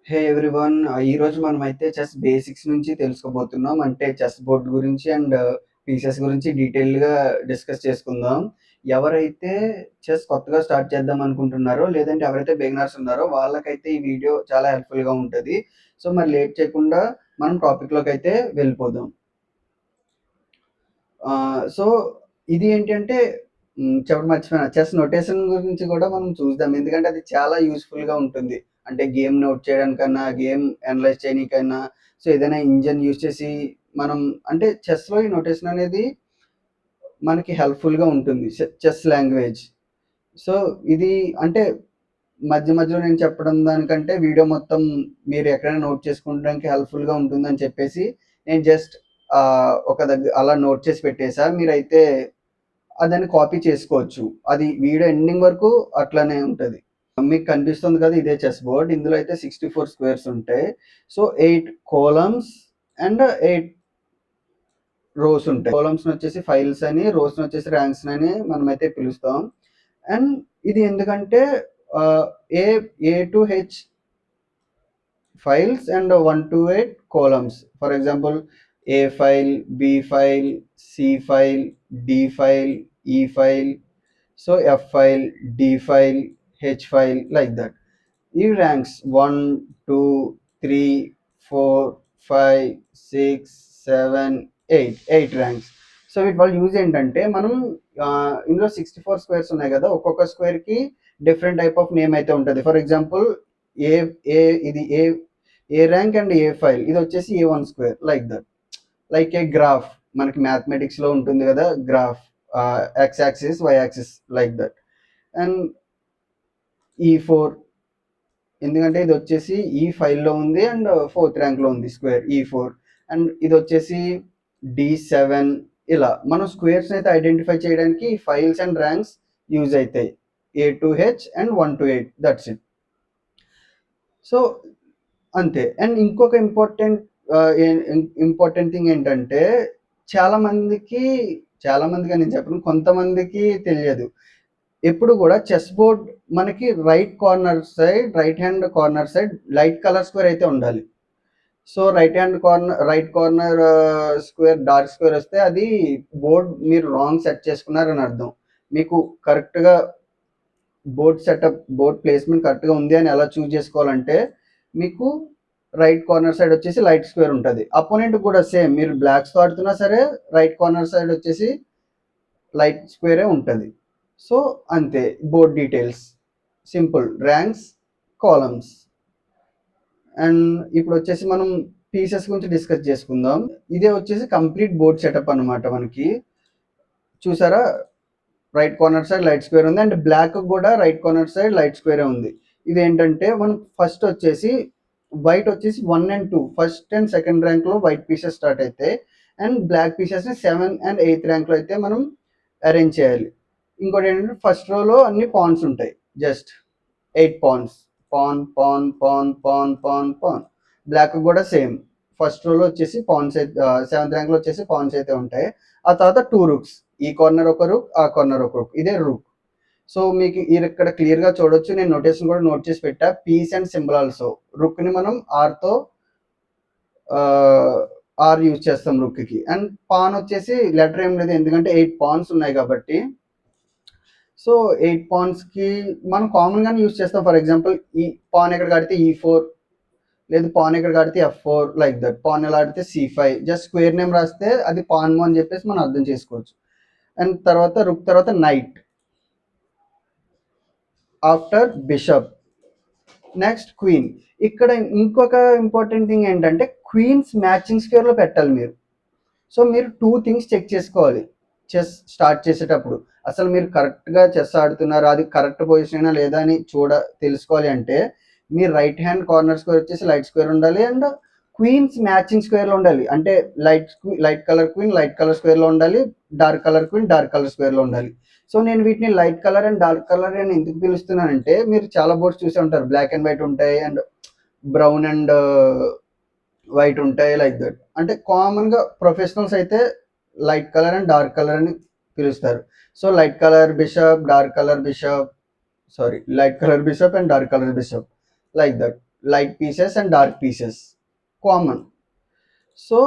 హే everyone! ఈరోజు మనమైతే chess basics నుంచి తెలుసుకోబోతున్నాం. అంటే చెస్ బోర్డ్ గురించి అండ్ పీసెస్ గురించి డీటెయిల్డ్‌గా డిస్కస్ చేసుకుందాం. ఎవరైతే చెస్ కొత్తగా స్టార్ట్ చేద్దాం అనుకుంటున్నారో, లేదంటే ఎవరైతే బిగినర్స్ ఉన్నారో వాళ్ళకైతే ఈ వీడియో చాలా హెల్ప్‌ఫుల్‌గా ఉంటది. సో, మరి లేట్ చేయకుండా మనం టాపిక్‌లోకైతే వెళ్ళిపోదాం. సో, ఇది ఏంటంటే చెప్పడం మర్చిపోయాను. చెస్ నొటేషన్ గురించి కూడా మనం చూద్దాం. ఎందుకంటే అది చాలా యూజ్‌ఫుల్‌గా ఉంటుంది. అంటే గేమ్ నోట్ చేయడానికన్నా, గేమ్ అనలైజ్ చేయనీకైనా, సో, ఏదైనా ఇంజిన్ యూజ్ చేసి మనం అంటే చెస్‌లో ఈ నొటేషన్ అనేది మనకి హెల్ప్‌ఫుల్‌గా ఉంటుంది. Chess language. సో, ఇది అంటే మధ్య మధ్యలో నేను చెప్పడం దానికంటే వీడియో మొత్తం మీరు ఎక్కడైనా నోట్ చేసుకోవడానికి హెల్ప్‌ఫుల్‌గా ఉంటుందని చెప్పేసి నేను జస్ట్ ఒక అలా నోట్ చేసి పెట్టేసా. మీరైతే దాన్ని కాపీ చేసుకోవచ్చు. అది వీడియో ఎండింగ్ వరకు అట్లనే ఉంటది. మీకు కనిపిస్తుంది కదా! ఇదే చెస్ బోర్డ్. ఇందులో అయితే 64 స్క్వేర్స్ ఉంటాయి. సో, 8 కాలమ్స్ అండ్ 8 రోస్ ఉంటాయి. కాలమ్స్‌నొచ్చేసి ఫైల్స్ అని, రోస్‌నొచ్చేసి ర్యాంక్స్ అని మనమైతే పిలుస్తాం. అండ్ ఇది ఎందుకంటే ఆహ్, ఏ A to H files and 1 to 8 columns. For example, A file, B file, C file, D file, E file, so F file, D file, H file, like that. ఈ ranks 1, 2, 3, 4, 5, 6, 7, 8 ranks. So వీటి వల్ల use ఏంటంటే మనం ఇందులో 64 squares ఉన్నాయి కదా, ఒక్కొక్క స్క్వేర్కి డిఫరెంట్ టైప్ ఆఫ్ నేమ్ అయితే ఉంటుంది. ఫర్ ఎగ్జాంపుల్ ఏ ఏ ఇది A rank and A file, ఇది వచ్చేసి A1 square, like that. Like a graph, మనకి మ్యాథమెటిక్స్లో ఉంటుంది కదా graph, X axis Y axis, like that. And E4, ఎందుకంటే ఇది వచ్చేసి ఈ ఫైల్లో ఉంది అండ్ 4th ర్యాంక్లో ఉంది స్క్వేర్ E4. అండ్ ఇది వచ్చేసి D7. ఇలా మనం స్క్వేర్స్ అయితే ఐడెంటిఫై చేయడానికి ఫైల్స్ అండ్ ర్యాంక్స్ యూజ్ అవుతాయి. A to H and 1 to 8, that's it. So అంతే. అండ్ ఇంకొక ఇంపార్టెంట్ థింగ్ ఏంటంటే చాలా మందికి చాలా మందికి నేను చెప్పను, కొంతమందికి తెలియదు. ఎప్పుడు కూడా చెస్ బోర్డ్ మనకి right hand corner side light colour square అయితే ఉండాలి. So right corner square dark square వస్తే అది బోర్డ్ మీరు రాంగ్ సెట్ చేసుకున్నారని అర్థం. మీకు కరెక్ట్‌గా బోర్డ్ ప్లేస్‌మెంట్ కరెక్ట్‌గా ఉంది అని ఎలా చూజ్ చేసుకోవాలంటే, మీకు రైట్ కార్నర్ సైడ్ వచ్చేసి లైట్ స్క్వేర్ ఉంటది. అపోనెంట్‌కి కూడా సేమ్, మీరు బ్లాక్స్‌తో ఆడుతున్నా సరే రైట్ కార్నర్ సైడ్ వచ్చేసి లైట్ స్క్వేరే ఉంటది. సో అంతే board details. Simple ranks, columns. And ఇప్పుడొచ్చేసి మనం పీసెస్ గురించి డిస్కస్ చేసుకుందాం. ఇదే వచ్చేసి కంప్లీట్ బోర్డ్ సెటప్ అన్నమాట మనకి. చూసారా? Right corner side light square ఉంది అండ్ బ్లాక్ కూడా రైట్ కార్నర్ సైడ్ లైట్ స్క్వేరే ఉంది. ఇదేంటంటే మనం ఫస్ట్ వచ్చేసి వైట్ వచ్చేసి 1 అండ్ 2, ఫస్ట్ అండ్ సెకండ్ ర్యాంక్‌లో వైట్ పీసెస్ స్టార్ట్ అయితాయి. అండ్ బ్లాక్ పీసెస్‌ని 7 అండ్ 8th ర్యాంక్‌లో అయితే మనం అరేంజ్ చేయాలి. ఇంకోటేంటంటే ఫస్ట్ రోలో అన్ని పాన్స్ ఉంటాయి. Just 8 pawns. పాన్. బ్లాక్ కూడా సేమ్. ఫస్ట్ రోలో వచ్చేసి పాన్స్ అయితే 7th ర్యాంక్‌లో వచ్చేసి పాన్స్ అయితే ఉంటాయి. ఆ తర్వాత 2 రూక్స్. ఈ కార్నర్ ఒక రూక్, ఆ కార్నర్ ఒక రూక్. ఇదే రూక్. సో మీకు ఇక్కడ క్లియర్‌గా చూడొచ్చు. నేను నోటేషన్ కూడా నోట్ చేసి పెట్టా. Piece and symbol also. రూక్‌ని మనం ఆర్‌తో ఆర్ యూజ్ చేస్తాం రూక్‌కి. అండ్ పాన్ వచ్చేసి లెటర్ ఏం లేదు. ఎందుకంటే 8 పాన్స్ ఉన్నాయి కాబట్టి. సో 8 పాన్స్‌కి మనం కామన్‌గానే యూజ్ చేస్తాం. ఫర్ ఎగ్జాంపుల్ ఈ పాన్ ఎక్కడ కడితే E4, లేదు పాన్ ఎక్కడ కడితే F4, లైక్ దట్. పాన్ ఎలా ఆడితే C5. జస్ట్ స్క్వేర్ నేమ్ రాస్తే అది పాన్ అని చెప్పేసి మనం అర్థం చేసుకోవచ్చు. అండ్ తర్వాత రుక్ తర్వాత night, after bishop, next queen. ఇక్కడ ఇంకొక ఇంపార్టెంట్ థింగ్ ఏంటంటే క్వీన్స్ మ్యాచింగ్ స్క్వేర్లో పెట్టాలి మీరు. సో మీరు 2 థింగ్స్ చెక్ చేసుకోవాలి చెస్ స్టార్ట్ చేసేటప్పుడు. అసలు మీరు కరెక్ట్‌గా చెస్ ఆడుతున్నారా, అది కరెక్ట్ పొజిషనేనా లేదా అని తెలుసుకోవాలి అంటే మీ రైట్ హ్యాండ్ కార్నర్ స్క్వేర్ వచ్చేసి లైట్ స్క్వేర్ ఉండాలి అండ్ క్వీన్స్ మ్యాచింగ్ స్క్వేర్‌లో ఉండాలి. అంటే light colour queen light colour స్క్వేర్‌లో ఉండాలి. Dark colour queen dark colour స్క్వేర్‌లో ఉండాలి. సో నేను వీటిని light colour and dark colour అని ఎందుకు పిలుస్తున్నానంటే, మీరు చాలా బోర్డ్స్ చూసే ఉంటారు. బ్లాక్ అండ్ వైట్ ఉంటాయి అండ్ బ్రౌన్ అండ్ వైట్ ఉంటాయి, లైక్ దట్. అంటే కామన్‌గా ప్రొఫెషనల్స్ అయితే light colour and dark colour అని పిలుస్తారు. So light colour bishop, dark colour bishop, light colour bishop and dark colour bishop, like that. Light pieces and dark pieces common. So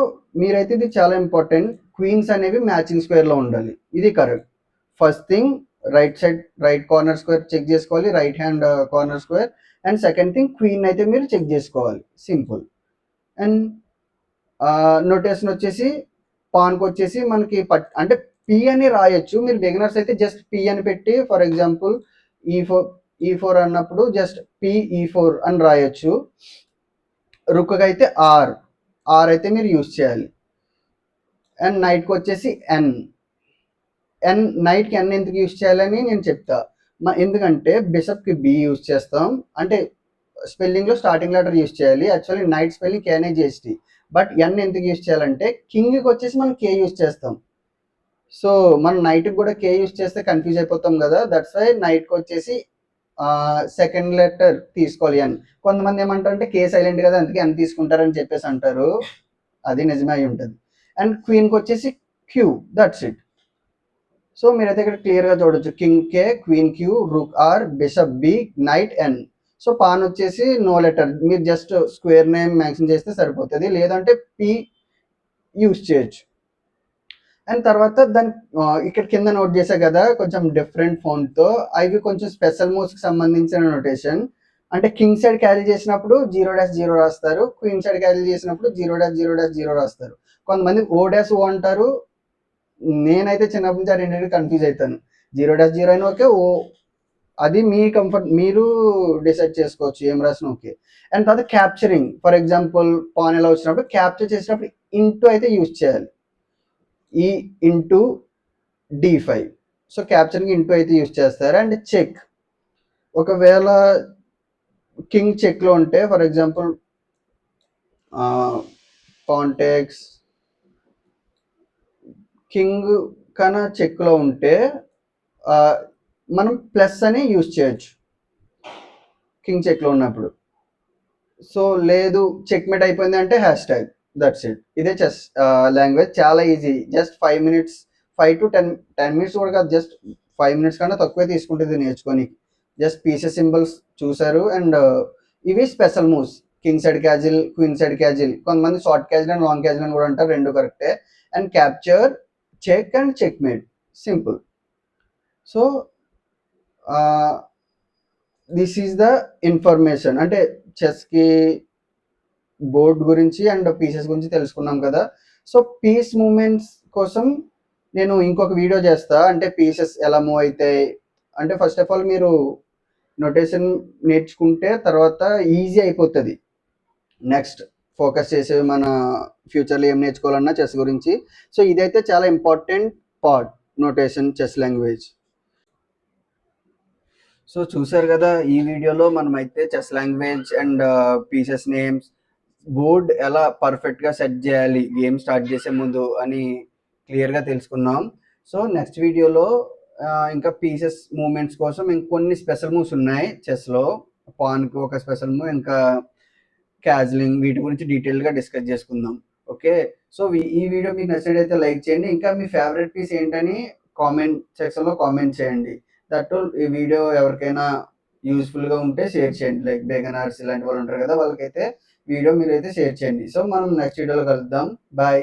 మీరైతే ఇది చాలా important, queens అనేవి matching స్క్వేర్లో ఉండాలి, ఇది correct. First thing right side right corner square check చేసుకోవాలి, right hand corner square. And second thing queen అయితే మీరు చెక్ చేసుకోవాలి, సింపుల్. అండ్ నోటేషన్ వచ్చేసి పాన్కి వచ్చేసి మనకి అంటే పి అని రాయొచ్చు, మీరు బిగినర్స్ అయితే జస్ట్ పి అని పెట్టి, ఫర్ ఎగ్జాంపుల్ ఈ4 అన్నప్పుడు జస్ట్ PE4 అని రాయొచ్చు. రుక్కకి అయితే ఆర్ అయితే మీరు యూజ్ చేయాలి. అండ్ నైట్కి వచ్చేసి నైట్కి ఎన్ ఎందుకు యూజ్ చేయాలని నేను చెప్తా. ఎందుకంటే బిషప్కి బి యూజ్ చేస్తాం, అంటే స్పెల్లింగ్లో స్టార్టింగ్ లెటర్ యూజ్ చేయాలి. Actually knight spelling KNIGHT, but N ఎందుకు యూజ్ చేయాలంటే కింగ్కి వచ్చేసి మనం కే యూజ్ చేస్తాం. సో మనం నైట్కి కూడా కే యూజ్ చేస్తే కన్ఫ్యూజ్ అయిపోతాం కదా, దట్స్ వై నైట్కి వచ్చేసి సెకండ్ లెటర్ తీసుకోవాలి అని. కొంతమంది ఏమంటారు అంటే కే సైలెంట్ కదా అందుకే అని తీసుకుంటారని చెప్పేసి అంటారు, అది నిజమే అయి ఉంటుంది. అండ్ క్వీన్కి వచ్చేసి క్యూ, దట్స్ ఇట్. సో మీరైతే ఇక్కడ క్లియర్గా చూడొచ్చు, king K, queen Q, rook R, bishop B, knight N. So pawn వచ్చేసి నో లెటర్, మీరు జస్ట్ స్క్వేర్ నేమ్ మెన్షన్ చేస్తే సరిపోతుంది, లేదంటే పి యూజ్ చేయొచ్చు. అండ్ తర్వాత దాని ఇక్కడ కింద నోట్ చేసా కదా కొంచెం డిఫరెంట్ ఫోన్తో, అవి కొంచెం స్పెషల్ మూవ్స్కి సంబంధించిన నోటేషన్. అంటే కింగ్ సైడ్ క్యారీ చేసినప్పుడు 0-0 రాస్తారు, క్వీన్ సైడ్ క్యారీ చేసినప్పుడు 0-0-0 రాస్తారు. కొంతమంది O' అంటారు, నేనైతే చిన్నప్పటి నుంచి ఆ రెండింటికి కన్ఫ్యూజ్ అవుతాను. 0-0 అయినా ఓకే, అది మీ కంఫర్ట్, మీరు డిసైడ్ చేసుకోవచ్చు ఏం రాసిన ఓకే. అండ్ తర్వాత క్యాప్చరింగ్, ఫర్ ఎగ్జాంపుల్ పాన్ ఎలా వచ్చినప్పుడు క్యాప్చర్ చేసినప్పుడు ఇంటూ అయితే యూజ్ చేయాలి, ఈ into D5. So capturing into అయితే యూజ్ చేస్తారు. అండ్ చెక్, ఒకవేళ కింగ్ చెక్లో ఉంటే, ఫర్ ఎగ్జాంపుల్ కాంటెక్స్ కింగ్ కన్నా చెక్లో ఉంటే మనం ప్లస్ అని యూజ్ చేయొచ్చు కింగ్ చెక్లో ఉన్నప్పుడు. సో లేదు చెక్మేట్ అయిపోయింది అంటే హ్యాష్ ట్యాగ్, దట్స్ ఇట్. ఇదే చెస్ లాంగ్వేజ్, చాలా easy, just 5 minutes, 5 to 10 minutes కూడా కాదు, జస్ట్ 5 minutes కన్నా తక్కువే తీసుకుంటుంది నేర్చుకొని. జస్ట్ పీసెస్ సింబల్స్ చూసారు. అండ్ ఇవి special moves, king side castle, queen side castle, కొంతమంది short castle and long castle అని కూడా అంటారు, రెండు కరెక్టే. And capture, check and checkmate, simple. So this is the information, అంటే చెస్కి బోర్డ్ గురించి అండ్ పీసెస్ గురించి తెలుసుకున్నాం కదా. సో పీస్ మూమెంట్స్ కోసం నేను ఇంకొక వీడియో చేస్తా, అంటే పీసెస్ ఎలా మూవ్ అవుతాయి. అంటే ఫస్ట్ ఆఫ్ ఆల్ మీరు నోటేషన్ నేర్చుకుంటే తర్వాత ఈజీ అయిపోతుంది, నెక్స్ట్ ఫోకస్ చేసే మన ఫ్యూచర్లో ఏం నేర్చుకోవాలన్నా చెస్ గురించి. సో ఇదైతే చాలా important part, notation chess language. So చూసారు కదా ఈ వీడియోలో మనమైతే chess language and pieces names, board ఎలా పర్ఫెక్ట్గా సెట్ చేయాలి గేమ్ స్టార్ట్ చేసే ముందు అని క్లియర్గా తెలుసుకున్నాం. సో నెక్స్ట్ వీడియోలో ఇంకా పీసెస్ మూమెంట్స్ కోసం ఇంకొన్ని స్పెషల్ మూవ్స్ ఉన్నాయి చెస్లో, పాన్కి ఒక స్పెషల్ మూవ్, ఇంకా క్యాజ్లింగ్, వీటి గురించి డీటెయిల్గా డిస్కస్ చేసుకుందాం. ఓకే, సో ఈ వీడియో మీకు నచ్చినట్టయితే లైక్ చేయండి, ఇంకా మీ ఫేవరెట్ పీస్ ఏంటని కామెంట్ సెక్షన్లో కామెంట్ చేయండి. దట్ ఈ వీడియో ఎవరికైనా యూస్ఫుల్గా ఉంటే షేర్ చేయండి, లైక్ బిగినర్స్ ఇలాంటి వాళ్ళు ఉంటారు కదా, వాళ్ళకైతే వీడియో మీరైతే షేర్ చేయండి. సో మనం నెక్స్ట్ వీడియోలో కలుద్దాం, బాయ్.